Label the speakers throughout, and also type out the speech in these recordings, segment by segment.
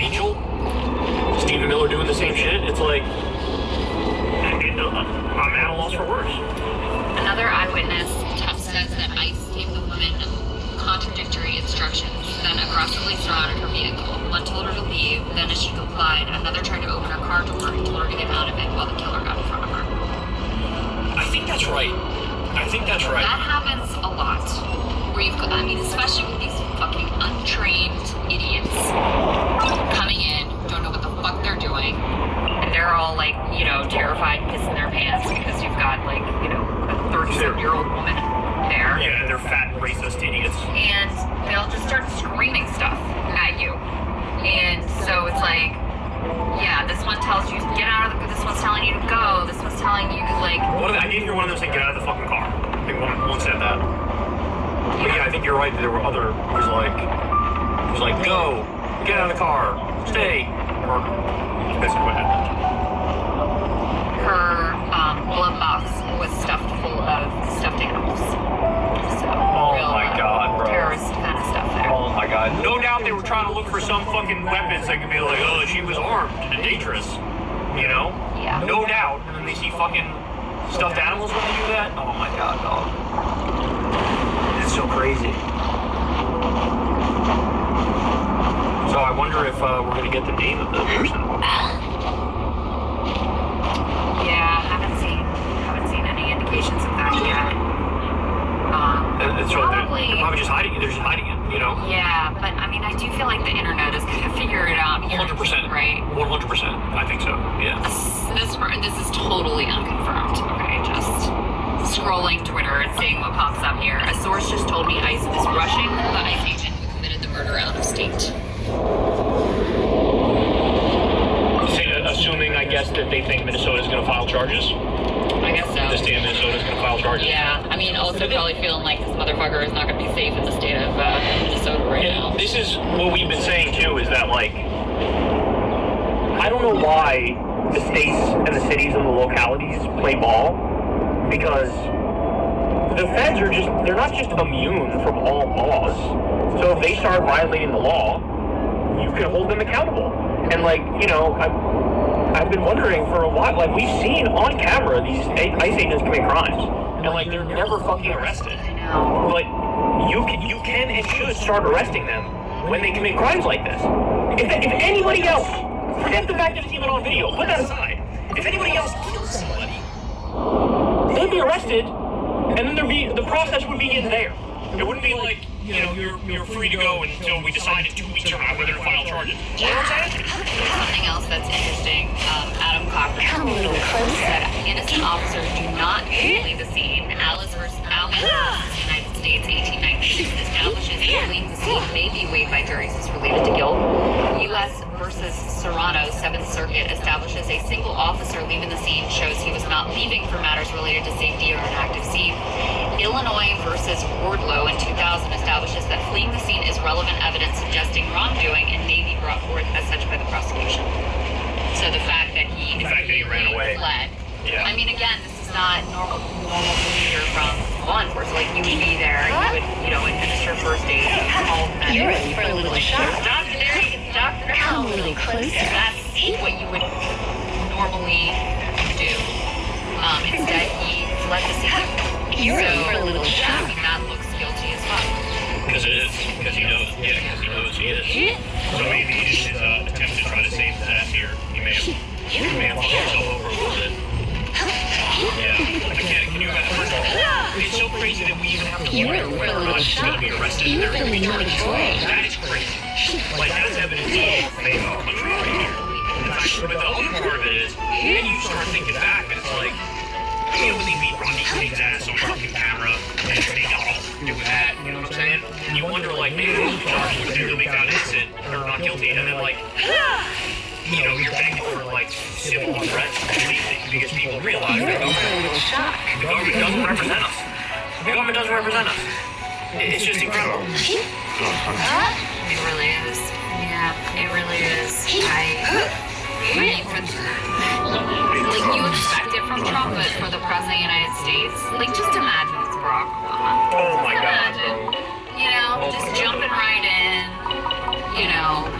Speaker 1: Angel, Stephen Miller doing the same shit. It's like, I'm at a loss for words.
Speaker 2: Another eyewitness says that ICE gave the woman contradictory instructions, then aggressively surrounded her vehicle. One told her to leave, then as she complied, another tried to open her car door and told her to get out of it while the killer got in front of her.
Speaker 1: I think that's right.
Speaker 2: That happens a lot. Where you've got, I mean, especially with these fucking untrained idiots coming in, don't know what the fuck they're doing, and they're all like, you know, terrified, pissing their pants because you've got like, you know, a 37-year-old woman there.
Speaker 1: Yeah, they're fat, racist idiots.
Speaker 2: And they'll just start screaming stuff at you. And so it's like, yeah, this one tells you get out of the, this one's telling you to go, this one's telling you like...
Speaker 1: I did hear one of them say get out of the fucking car. I think one said that. But yeah, I think you're right, there were other, it was like, go, get out of the car, stay. Or, that's basically what happened.
Speaker 2: Her glove box was stuffed full of stuffed animals. So,
Speaker 1: oh my god, bro.
Speaker 2: Terrorist kind of stuff there.
Speaker 1: Oh my god. No doubt they were trying to look for some fucking weapons that could be like, oh, she was armed and dangerous. You know?
Speaker 2: Yeah.
Speaker 1: No doubt. And then they see fucking stuffed animals when they do that. Oh my god, dog. It's so crazy. So I wonder if we're gonna get the name of the person.
Speaker 2: Yeah, haven't seen any indications of that yet.
Speaker 1: So they're probably just hiding it. They're just hiding it, you know?
Speaker 2: Yeah, but I mean, I do feel like the internet is gonna figure it out.
Speaker 1: 100%.
Speaker 2: Right?
Speaker 1: 100%. I think so. Yeah.
Speaker 2: This is totally unconfirmed. Okay, just scrolling Twitter and seeing what pops up here. A source just told me ICE is rushing the ICE agent who committed the murder out of state.
Speaker 1: Assuming, I guess, that they think Minnesota's going to file charges?
Speaker 2: I guess so.
Speaker 1: The state of Minnesota is going to file charges?
Speaker 2: Yeah, I mean, also probably feeling like this motherfucker is not going to be safe in the state of Minnesota right now.
Speaker 1: This is what we've been saying, too, is that, like, I don't know why the states and the cities and the localities play ball, because the feds are just, they're not just immune from all laws. So if they start violating the law, you can hold them accountable. And, like, you know, I've been wondering for a while, like, we've seen on camera these ICE agents commit crimes, and, like, they're never fucking arrested.
Speaker 2: I know.
Speaker 1: But you can and should start arresting them when they commit crimes like this. If anybody else, forget the fact that it's even on video, put that aside. If anybody else kills somebody, they'd be arrested, and then the process would begin there. It wouldn't be like, you know, you're free to go until we decide in 2 weeks from now whether to file charges. You know what I'm saying?
Speaker 2: Something else that's interesting, Adam Cochran said innocent officers do not flee the scene. Alice versus United States 1896 establishes that fleeing the scene may be weighed by juries as related to guilt. U.S. versus Serrano 7th Circuit establishes a single officer leaving the scene shows he was not leaving for matters related to safety or an active scene. Illinois versus Wardlow in 2000 establishes that fleeing the scene is relevant evidence suggesting wrongdoing and may be brought forth as such by the prosecution. So the fact that he
Speaker 1: ran away,
Speaker 2: fled.
Speaker 1: Yeah.
Speaker 2: I mean, again, this is not normal behavior from law enforcement. Like, you would be there, you would, you know, administer first aid, call that.
Speaker 3: You're in for a little shock.
Speaker 2: Doctor, doctor,
Speaker 3: Come a little closer.
Speaker 2: that's what you would normally do. Instead, he fled the scene.
Speaker 3: You're in for a little
Speaker 2: I
Speaker 3: shock.
Speaker 2: mean, that looks guilty as fuck.
Speaker 1: Because it is. Because he knows. Yeah, because he knows he is. So maybe in his attempt to try to save his ass here, he may have fucked himself over a little bit. Yeah. Can you imagine? First of all, it's so crazy that we even have to wonder whether or not he's going to be arrested and there will be charges. That is crazy. Like, that's evidence of fame of the country right here. In fact, but the other part of it is, then you start thinking back, and it's like, you know, when they beat Rodney King's ass on fucking camera, and they got all to do with that, you know what I'm saying? And you wonder, like, maybe those charges would do to make out innocent, or not guilty, and then, like, you know, you're begging for, like, civil unrest because people realize that the government doesn't represent us. The government doesn't represent us. It's just incredible.
Speaker 2: It really is. Yeah, it really is. I mean, like, you expect it from Trump, but for the President of the United States, like, just imagine it's Barack Obama.
Speaker 1: Oh my God,
Speaker 2: You know, just jumping right in, you know,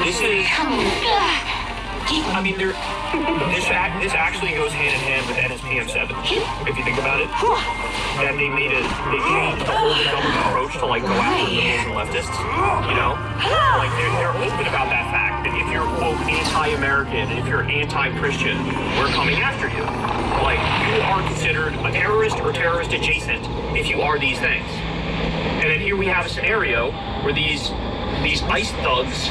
Speaker 1: this is. I mean, this actually goes hand in hand with NSPM 7. If you think about it, that they changed the whole government approach to like go after liberals and leftists. You know, like they're open about that fact that if you're quote anti-American, if you're anti-Christian, we're coming after you. Like you are considered a terrorist or terrorist adjacent if you are these things. And then here we have a scenario where these ICE thugs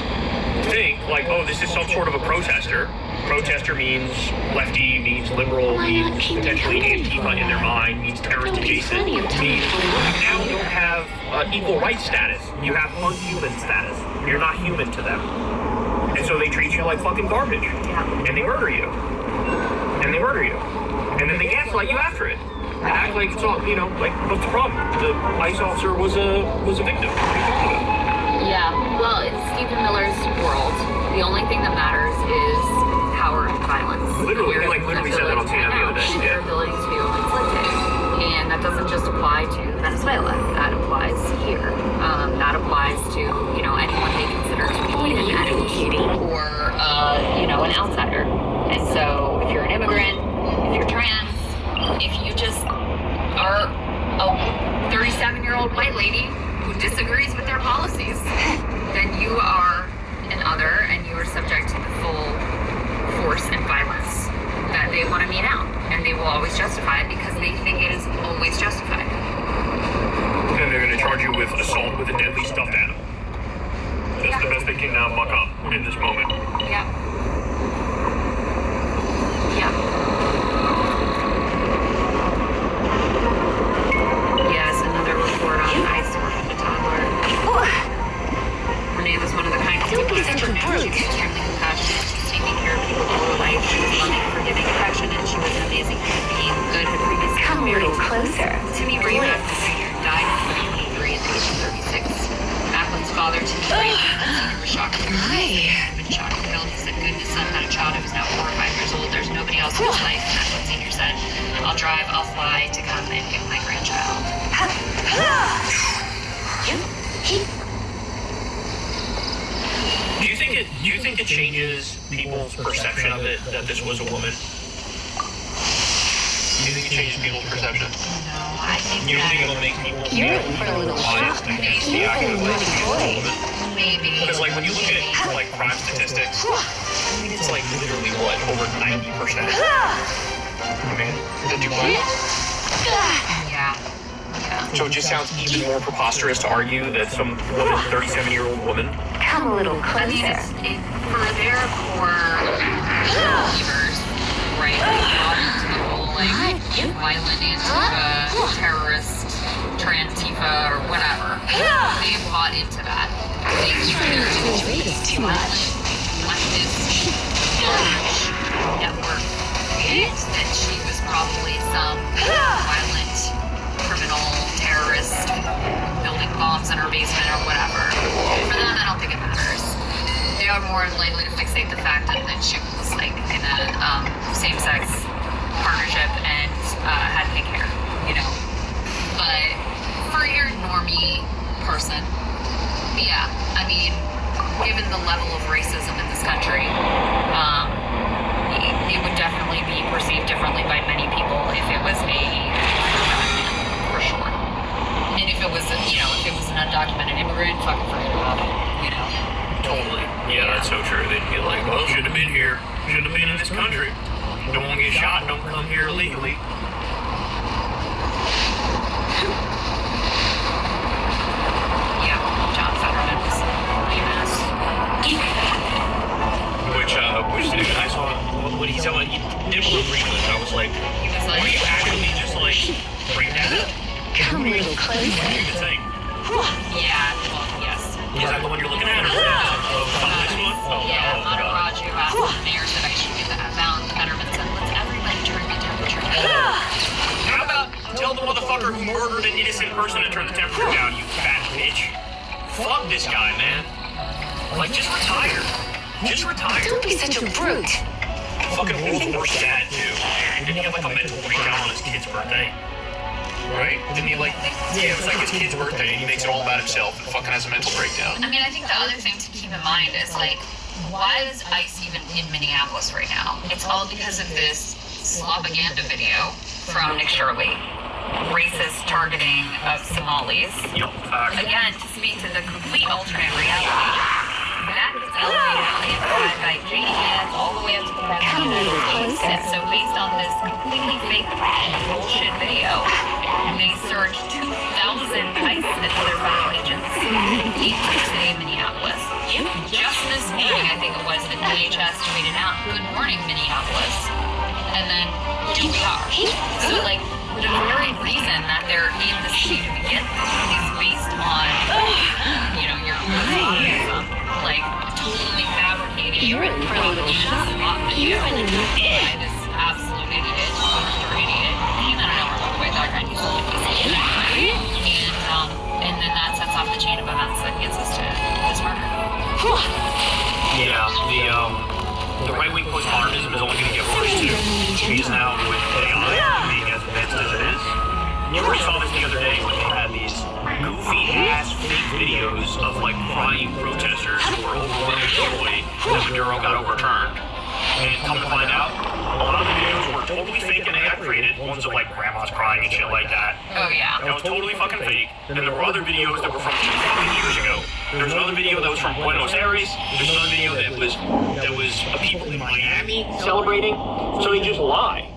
Speaker 1: think like, oh, this is some sort of a protester. Protester means lefty, means liberal, means potentially Antifa in their mind, means terrorist adjacent, means now you don't have equal rights status. You have unhuman status. You're not human to them. And so they treat you like fucking garbage. And they murder you. And they murder you. And then they gaslight you after it. And act like it's all, you know, like, what's the problem? The ICE officer was a victim.
Speaker 2: Yeah, well, it's Stephen Miller's world. The only thing that matters is power and violence.
Speaker 1: Literally said that on CNN the other day.
Speaker 2: Their ability to inflict it. And that doesn't just apply to Venezuela. That applies here. That applies to, you know, anyone they consider to be an enemy or, you know, an outsider. And so if you're an immigrant, if you're trans, if you just are a 37-year-old white lady who disagrees with their policies, then you are an other and you are subject to the full force and violence that they want to mete out. And they will always justify it because they think it is always justified.
Speaker 1: And they're going to charge you with assault with a deadly stuffed animal. That's the best they can now muck up in this moment.
Speaker 2: Yeah. Yeah. Yes, another report on ICE working the toddler. Renee was one of the kindest people I've ever met. She was extremely compassionate. She's taking care of people all her life. She was loving, forgiving, affectionate. She was an amazing human being. Good, had previously
Speaker 3: Come a little closer.
Speaker 2: Timmy Rayback died in 2023 at the age of 36. Macklin's father, Timmy Rayback, was shocked. He had been shocked and killed. He said, goodness, son had a child who was now 4 or 5 years old. There's nobody else in his life. Macklin Sr. said, I'll drive, I'll fly to come and get my grandchild.
Speaker 1: Do you think it changes people's perception of it that this was a woman? Do you think it changes people's perception?
Speaker 2: No, I think
Speaker 1: You
Speaker 2: that
Speaker 1: think it'll make people
Speaker 3: You're in for a little
Speaker 1: biased
Speaker 3: shock.
Speaker 1: against the act of like a woman?
Speaker 2: maybe.
Speaker 1: Because like when you look at like crime statistics, I mean it's like literally what, over 90%? I mean, did you find?
Speaker 2: Yeah.
Speaker 1: So it just sounds even more preposterous to argue that some 37-year-old woman.
Speaker 3: Come a little
Speaker 2: I mean,
Speaker 3: closer.
Speaker 2: for their core believers, right? They bought into the whole like violent Antifa, terrorist, Trantifa, or whatever. They bought into that. They considered it to be too much leftist large network. That she was probably some violent criminal terrorist building bombs in her basement or whatever. For them, I don't think it matters. They are more likely to fixate the fact that she was like in a same-sex partnership and had pink hair, you know. But for your normie person, yeah, I mean, given the level of racism in this country, it would definitely be perceived differently by many people if it was a man, for sure. And if it was, if it was an undocumented immigrant, fucking forget about it, you know.
Speaker 1: Totally. Yeah, that's so true. They'd be like, well, shouldn't have been here. Shouldn't have been in this country. Don't want to get shot. Don't come here illegally.
Speaker 2: Yeah, John Fetterman was famous.
Speaker 1: Which dude, I saw what he said. He did one of English. I was like,
Speaker 2: He was like,
Speaker 1: were you actually just like bring that up?
Speaker 3: Come a little closer.
Speaker 1: The thing.
Speaker 2: yeah, well, yes.
Speaker 1: Is that the one you're looking at, or is that this one? Oh,
Speaker 2: Yeah,
Speaker 1: oh,
Speaker 2: Manu
Speaker 1: God.
Speaker 2: Raju asked the mayor that I should get the amount. Fetterman said, let's everybody turn the temperature down.
Speaker 1: How about tell the motherfucker who murdered an innocent person to turn the temperature down, you fat bitch? Fuck this guy, man. Like, just retire. Just retire.
Speaker 3: Don't be such a brute.
Speaker 1: Fucking world's worst dad, too. Didn't he have like a mental breakdown on his kid's birthday? Right? Didn't he like, yeah, it was like his kid's birthday and he makes it all about himself and fucking has a mental breakdown.
Speaker 2: I mean, I think the other thing to keep in mind is, like, why is ICE even in Minneapolis right now? It's all because of this slopaganda video from Nick Shirley. Racist targeting of Somalis. Again, to speak to the complete alternate reality. That gets elevated on the inside by JDS all the way up to the president of the United States. So based on this completely fake bullshit video, they searched 2,000 ICE and other federal agents in the city of Minneapolis. Just this morning, I think it was, the DHS tweeted out, "Good morning, Minneapolis." And then here we are. So like, the very reason that they're in the city to begin with is based on, you know, your like totally fabricated.
Speaker 3: You're in for a little shock.
Speaker 2: You're in a by this absolute idiot, monster idiot. And I don't know where the way that guy used to look and then that sets off the chain of events that gets us to this murder.
Speaker 1: Yeah, the right-wing postmodernism is only going to get worse too. Because now with AI being as advanced as it is, you already saw this the other day when they had these goofy-ass fake videos of like crying protesters who were overwhelming joy that Maduro got overturned. And come to find out, a lot of the videos were totally fake and AI created, ones of like grandmas crying and shit like that.
Speaker 2: Oh yeah.
Speaker 1: That was totally fucking fake. And there were other videos that were from 2 fucking years ago. There was another video that was from Buenos Aires. There's another video that was people in Miami celebrating. So they just lied.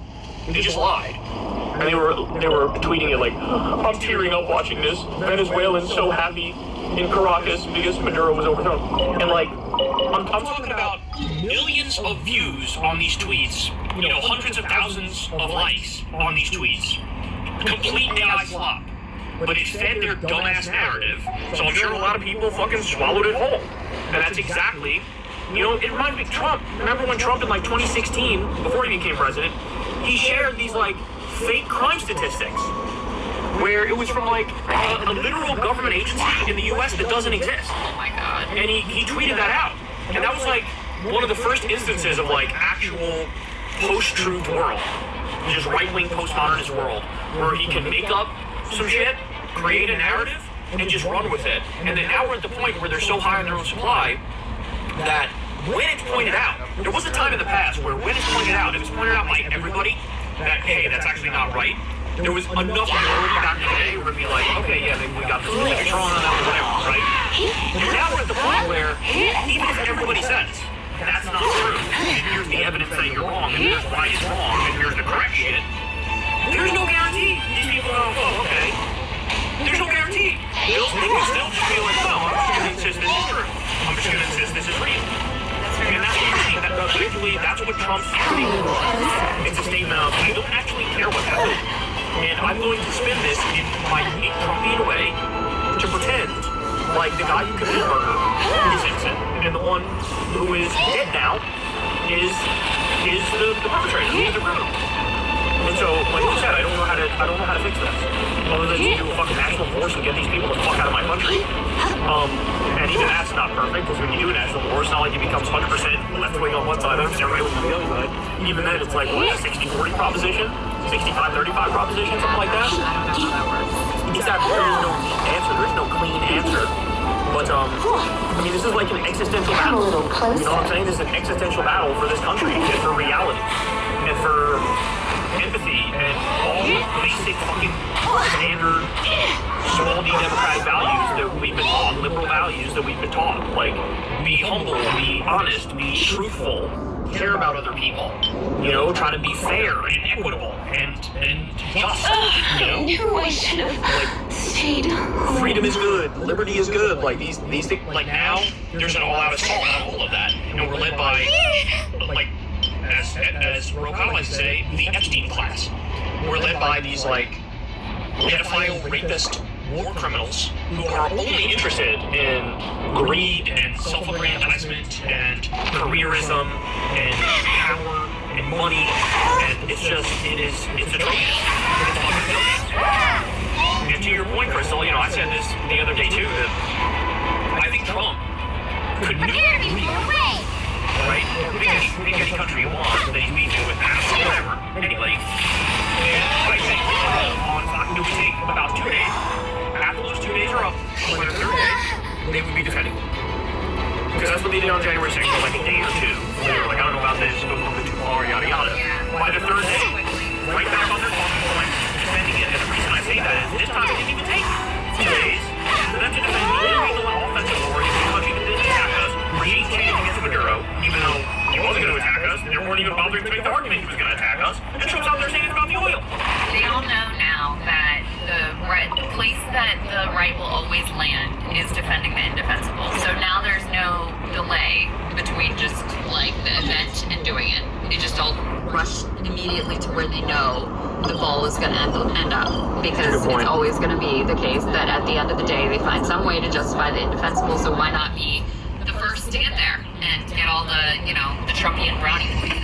Speaker 1: They just lied. And they were tweeting it like, "I'm tearing up watching this. Venezuelans so happy in Caracas because Maduro was overthrown." And like, I'm talking about millions of views on these tweets. You know, hundreds of thousands of likes on these tweets. Complete AI slop. But it fed their dumbass narrative, so I'm sure a lot of people fucking swallowed it whole. And that's exactly, you know, it reminds me of Trump. Remember when Trump in like 2016, before he became president, he shared these like fake crime statistics, where it was from like a literal government agency in the US that doesn't exist.
Speaker 2: Oh my god.
Speaker 1: And he tweeted that out. And that was like one of the first instances of like actual post-truth world, just right-wing postmodernist world, where he can make up some shit, create a narrative, and just run with it. And then now we're at the point where they're so high on their own supply that when it's pointed out, there was a time in the past where when it's pointed out, it was pointed out by everybody that, hey, that's actually not right. There was enough minority back in the day where it'd be like, okay, yeah, we got this really drawn on that, whatever, right? And now we're at the point where even if everybody says that's not true, and here's the evidence saying you're wrong, and here's why it's wrong, and here's the correct shit, there's no guarantee these people go, oh, okay. There's no guarantee. They can still just be like, no, I'm just going to insist this is true. I'm just going to insist this is real. And that's what you're seeing. Eventually, that's what Trump's statement was. It's a statement of, I don't actually care what happened. And I'm going to spin this in my unique Trumpian way to pretend like the guy who committed murder is innocent. And the one who is dead now is the perpetrator. He's the criminal. And so, like you said, I don't know how to fix this. Other than to do a fucking national force and get these people the fuck out of my country. And even that's not perfect, because when you do a national war, it's not like it becomes 100% left-wing on one side and everybody on the other side. Even then, it's like, what, a 60-40 proposition? 65-35 proposition, something like that? Exactly. There is no answer. There's no clean answer. But, I mean, this is like an existential battle. You know what I'm saying? This is an existential battle for this country and for reality. And for empathy and all basic fucking standard small d democratic values that we've been taught, liberal values that we've been taught. Like, be humble, be honest, be truthful, care about other people, you know, try to be fair and equitable and just, you know?
Speaker 3: I should have stayed home.
Speaker 1: Freedom is good, liberty is good, like these things, like now, there's an all-out assault on all of that, and we're led by, like, as Rocco likes to say, the Epstein class. We're led by these, like, pedophile, rapist, war criminals who are only interested in greed and self-aggrandizement and careerism and power and money, and it's atrocious. It's fucking atrocious. And to your point, Crystal, you know, I said this the other day too, that I think Trump could right? Pick any country you want that he's beefing with, whatever, anybody. And I think on Fox, it would take about 2 days. After those 2 days are up, on the third day, they would be defending. Because that's what they did on January 6th for like a day or two. They were like, I don't know about this, it goes a little bit too far, yada yada. By the third day, right back on their talking point, defending it. And the reason I say that is this time it didn't even take 2 days for them to defend the illegal and offensive war. He pretty much even didn't attack us. Regime changed against Maduro, even though he wasn't going to attack us. They weren't even bothering to make the argument he was going to attack us. And shows out there saying it's about the oil.
Speaker 2: They all know now that the place that the right will always land is defending the indefensible. So now there's no delay between just like the event and doing it. They just all rush immediately to where they know the ball is going to end up, because it's always going to be the case that at the end of the day they find some way to justify the indefensible. So why not be the first to get there and get all the, the Trumpian brownie points?